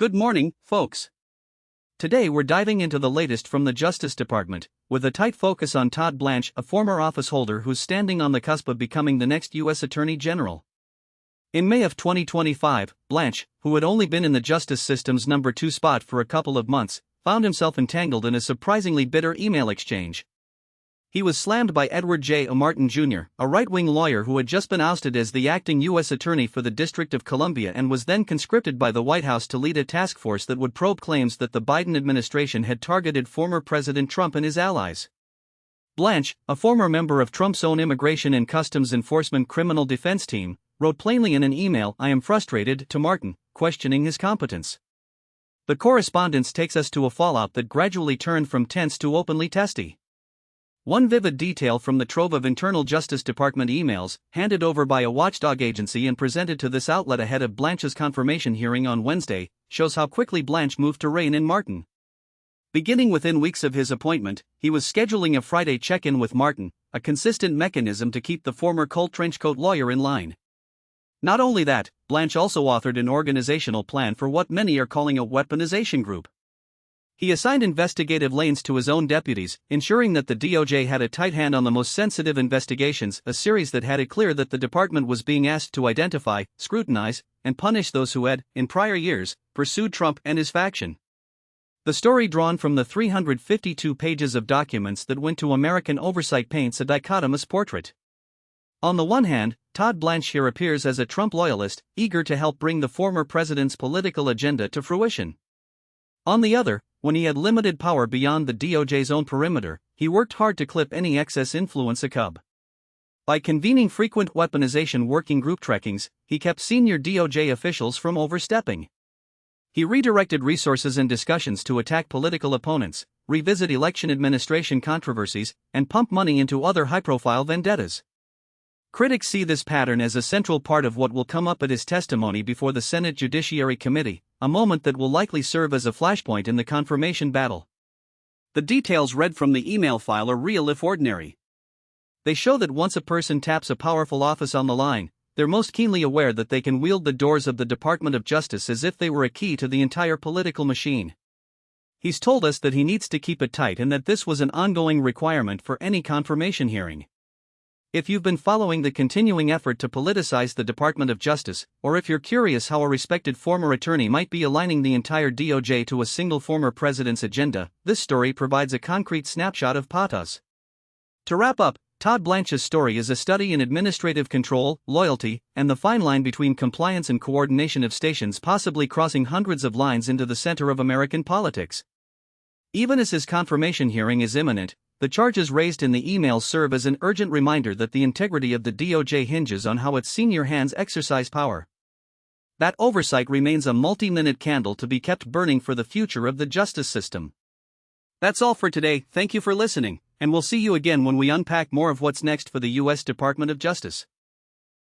Good morning, folks. Today we're diving into the latest from the Justice Department, with a tight focus on Todd Blanche, a former office holder who's standing on the cusp of becoming the next U.S. Attorney General. In May of 2025, Blanche, who had only been in the justice system's number 2 spot for a couple of months, found himself entangled in a surprisingly bitter email exchange. He was slammed by Edward J. Martin Jr., a right-wing lawyer who had just been ousted as the acting U.S. Attorney for the District of Columbia and was then conscripted by the White House to lead a task force that would probe claims that the Biden administration had targeted former President Trump and his allies. Blanche, a former member of Trump's own Immigration and Customs Enforcement Criminal Defense Team, wrote plainly in an email, "I am frustrated," to Martin, questioning his competence. The correspondence takes us to a fallout that gradually turned from tense to openly testy. One vivid detail from the trove of internal Justice Department emails, handed over by a watchdog agency and presented to this outlet ahead of Blanche's confirmation hearing on Wednesday, shows how quickly Blanche moved to rein in Martin. Beginning within weeks of his appointment, he was scheduling a Friday check-in with Martin, a consistent mechanism to keep the former Colt trenchcoat lawyer in line. Not only that, Blanche also authored an organizational plan for what many are calling a weaponization group. He assigned investigative lanes to his own deputies, ensuring that the DOJ had a tight hand on the most sensitive investigations, a series that had it clear that the department was being asked to identify, scrutinize, and punish those who had, in prior years, pursued Trump and his faction. The story drawn from the 352 pages of documents that went to American oversight paints a dichotomous portrait. On the one hand, Todd Blanche here appears as a Trump loyalist, eager to help bring the former president's political agenda to fruition. On the other, when he had limited power beyond the DOJ's own perimeter, he worked hard to clip any excess influence a cub. By convening frequent weaponization working group trekkings, he kept senior DOJ officials from overstepping. He redirected resources and discussions to attack political opponents, revisit election administration controversies, and pump money into other high-profile vendettas. Critics see this pattern as a central part of what will come up at his testimony before the Senate Judiciary Committee, a moment that will likely serve as a flashpoint in the confirmation battle. The details read from the email file are real if ordinary. They show that once a person taps a powerful office on the line, they're most keenly aware that they can wield the doors of the Department of Justice as if they were a key to the entire political machine. He's told us that he needs to keep it tight and that this was an ongoing requirement for any confirmation hearing. If you've been following the continuing effort to politicize the Department of Justice, or if you're curious how a respected former attorney might be aligning the entire DOJ to a single former president's agenda, this story provides a concrete snapshot of PodGen. To wrap up, Todd Blanche's story is a study in administrative control, loyalty, and the fine line between compliance and coordination of stations possibly crossing hundreds of lines into the center of American politics. Even as his confirmation hearing is imminent, the charges raised in the emails serve as an urgent reminder that the integrity of the DOJ hinges on how its senior hands exercise power. That oversight remains a multi-minute candle to be kept burning for the future of the justice system. That's all for today, thank you for listening, and we'll see you again when we unpack more of what's next for the U.S. Department of Justice.